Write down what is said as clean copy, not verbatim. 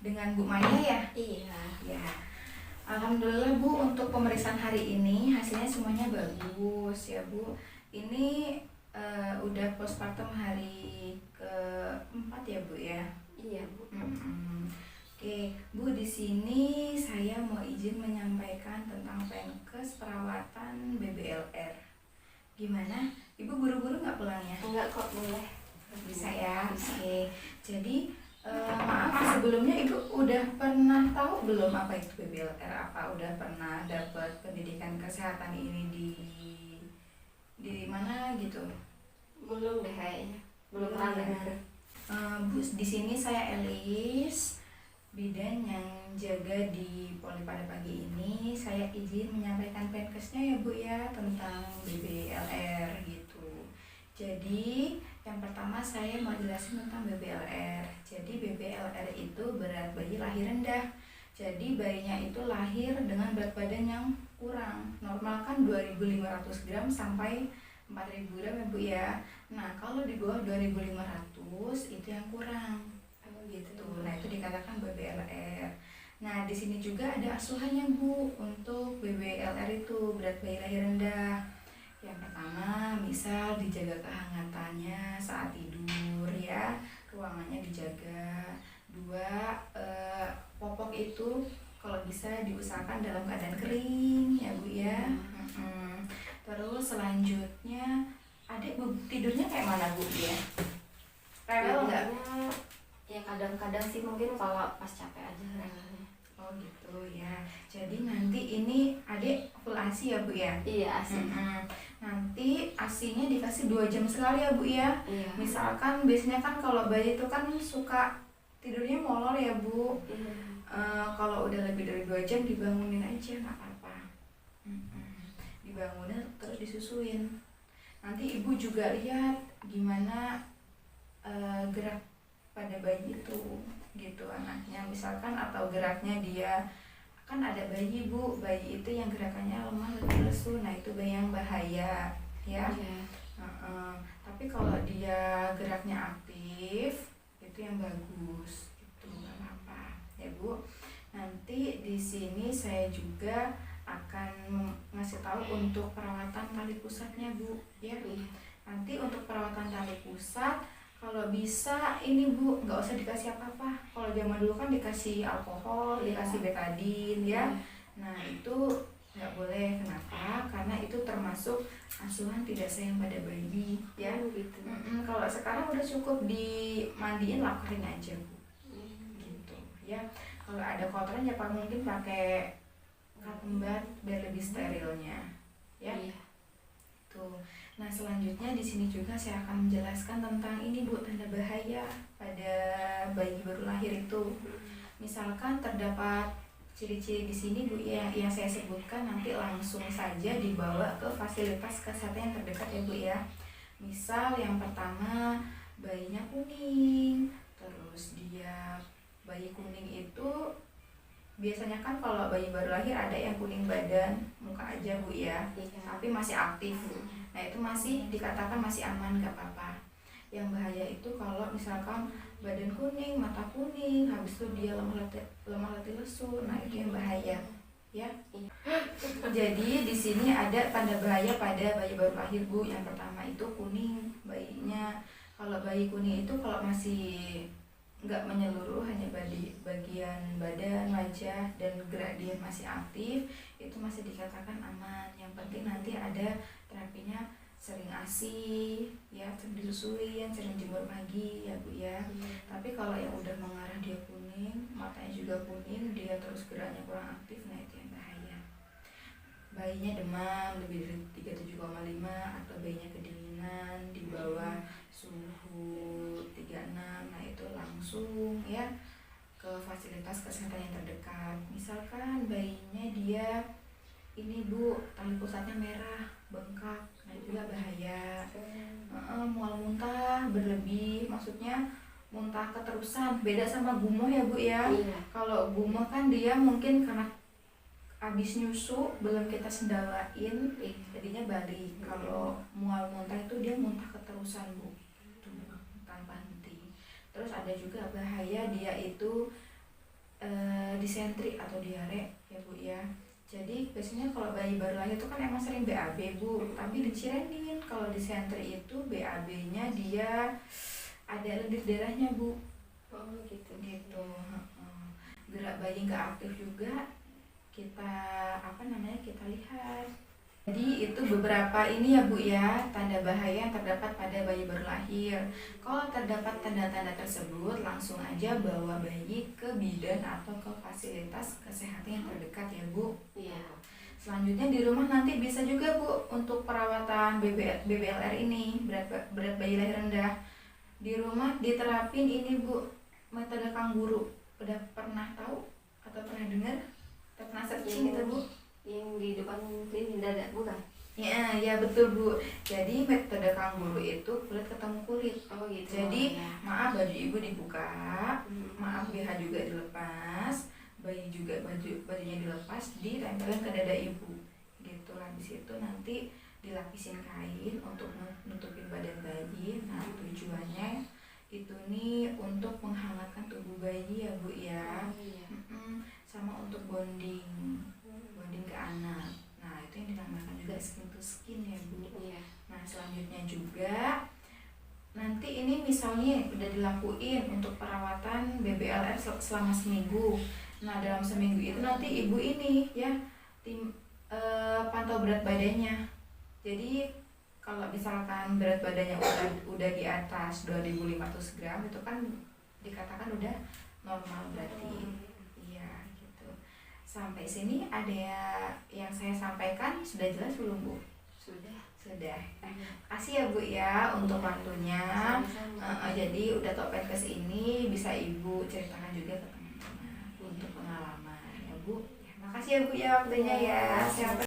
dengan Bu Maya ya? Iya. Ya. Alhamdulillah Bu, untuk pemeriksaan hari ini hasilnya semuanya bagus ya Bu. Ini udah postpartum hari keempat ya Bu ya? Iya Bu. Oke, Bu, di sini saya mau izin menyampaikan tentang Penkes perawatan BBLR. Gimana? Ibu buru-buru nggak pulangnya? Enggak kok, boleh. Bisa ya? Oke. Jadi maaf sebelumnya Ibu udah pernah tahu belum apa itu BBLR? Apa udah pernah dapat pendidikan kesehatan ini di mana gitu? Belum deh kayaknya. Belum pernah dengar. Bu, di sini saya Elis, bidan yang jaga di Poli pada pagi ini. Saya izin menyampaikan Penkesnya ya Bu ya tentang BBLR gitu. Jadi yang pertama saya mau jelasin tentang BBLR. Jadi BBLR itu berat bayi lahir rendah. Jadi bayinya itu lahir dengan berat badan yang kurang. Normal kan 2.500 gram sampai 4.000 gram ya Bu ya. Nah kalau di bawah 2.500 itu yang kurang. Gitu. Nah itu dikatakan BBLR. Nah di sini juga ada asuhannya Bu untuk BBLR itu berat bayi lahir rendah. Yang pertama, misal dijaga kehangatannya saat tidur ya, ruangannya dijaga. Dua, popok itu kalau bisa diusahakan dalam keadaan kering ya Bu ya. Terus selanjutnya, adik Bu tidurnya kayak mana Bu ya? Rewel nggak? Ya kadang-kadang sih mungkin kalau pas capek aja rewelnya. Oh gitu ya. Jadi nanti ini adik full ASI ya Bu ya? Iya, asik. Nanti ASINya dikasih 2 jam sekali ya Bu ya. Iya. Misalkan biasanya kan kalau bayi itu kan suka tidurnya molor ya Bu. Iya. Kalau udah lebih dari 2 jam dibangunin aja nggak apa-apa. Dibangunin terus disusuin. Nanti ibu juga lihat gimana gerak pada bayi itu gitu anaknya, misalkan atau geraknya dia kan ada bayi Bu, bayi itu yang gerakannya lemah lebih lesu, nah itu bayi yang bahaya ya. Tapi kalau dia geraknya aktif itu yang bagus itu nggak apa-apa ya Bu. Nanti di sini saya juga akan ngasih tahu untuk perawatan tali pusatnya Bu ya. Nanti untuk perawatan tali pusat kalau bisa ini Bu nggak usah dikasih apa-apa. Kalau zaman dulu kan dikasih alkohol, dikasih betadine ya. Nah itu nggak boleh. Kenapa? Karena itu termasuk asuhan tidak sayang pada bayi ya. Gitu. Kalau sekarang udah cukup dimandiin lap kering aja Bu. Gitu ya. Kalau ada kotoran ya mungkin pakai cotton bud biar lebih sterilnya ya. Tuh. Nah selanjutnya di sini juga saya akan menjelaskan tentang ini Bu, tanda bahaya pada bayi baru lahir itu. Misalkan terdapat ciri-ciri di sini Bu ya, yang saya sebutkan nanti langsung saja dibawa ke fasilitas kesehatan yang terdekat ya Bu ya. Misal yang pertama bayinya kuning, terus dia bayi kuning itu biasanya kan kalau bayi baru lahir ada yang kuning badan, muka aja Bu ya, tapi masih aktif. Nah itu masih dikatakan masih aman, gak apa-apa. Yang bahaya itu kalau misalkan badan kuning, mata kuning, habis itu dia lemah letih lesu, nah itu yang bahaya ya. Jadi di sini ada tanda bahaya pada bayi baru lahir Bu. Yang pertama itu kuning bayinya. Kalau bayi kuning itu kalau masih nggak menyeluruh, hanya bagian badan, wajah, dan gerak dia masih aktif, itu masih dikatakan aman. Yang penting nanti ada terapinya, sering ASI ya, sering disusuin, sering jemur pagi ya Bu ya. Tapi kalau yang udah mengarah dia kuning, matanya juga kuning, dia terus geraknya kurang aktif, nah itu yang bahaya. Bayinya demam lebih dari 37,5 atau bayinya kedinginan di bawah suhu 36, nah itu langsung ya ke fasilitas kesehatan yang terdekat. Misalkan bayinya dia ini Bu, tali pusatnya merah, bengkak, nah itu juga bahaya. Mual muntah berlebih, maksudnya muntah keterusan, beda sama gumoh ya Bu ya. Kalau gumoh kan dia mungkin karena habis nyusu belum kita sendawain jadinya balik. Kalau mual muntah itu dia muntah keterusan Bu, tanpa henti. Terus ada juga bahaya dia itu disentri atau diare ya Bu ya. Jadi biasanya kalau bayi baru lahir itu kan emang sering BAB Bu, tapi dicirenin. Kalau disentri itu BAB-nya dia ada lendir darahnya Bu. Oh gitu. Gitu. Heeh. Gerak bayi nggak aktif juga kita kita lihat. Jadi itu beberapa ini ya Bu ya, tanda bahaya yang terdapat pada bayi baru lahir. Kalau terdapat tanda-tanda tersebut, langsung aja bawa bayi ke bidan atau ke fasilitas kesehatan yang terdekat ya Bu. Iya. Selanjutnya di rumah nanti bisa juga Bu untuk perawatan BBLR ini, berat bayi lahir rendah. Di rumah diterapin ini Bu, metode kangguru. Udah pernah tahu atau pernah dengar? Atau pernah searching gitu Bu? Yang di depan ini dada bukan? Ya betul Bu. Jadi metode kangguru itu kulit ketemu kulit. Oh gitu. Jadi ya. maaf baju ibu dibuka, maaf BH juga dilepas, bayi juga bajunya dilepas, ditempelin ke dada ibu. Gitu. Habis itu nanti dilapisin kain untuk nutupin badan bayi. Nah tujuannya itu nih untuk menghangatkan tubuh bayi ya Bu ya. Oh, iya. Sama untuk bonding ke anak. Nah itu yang dinamakan juga skin to skin ya Bu. Iya. Nah selanjutnya juga nanti ini misalnya udah dilakuin untuk perawatan BBLR selama seminggu. Nah dalam seminggu itu nanti ibu ini ya pantau berat badannya. Jadi kalau misalkan berat badannya udah di atas 2500 gram itu kan dikatakan udah normal berarti. Iya gitu. Sampai sini ada yang saya sampaikan sudah jelas belum Bu? Sudah. Kasih ya Bu ya untuk waktunya. Jadi udah Toppenkes ini bisa Ibu ceritakan juga ke teman-teman untuk pengalaman ya Bu. Makasih ya Bu ya waktunya ya. Siapa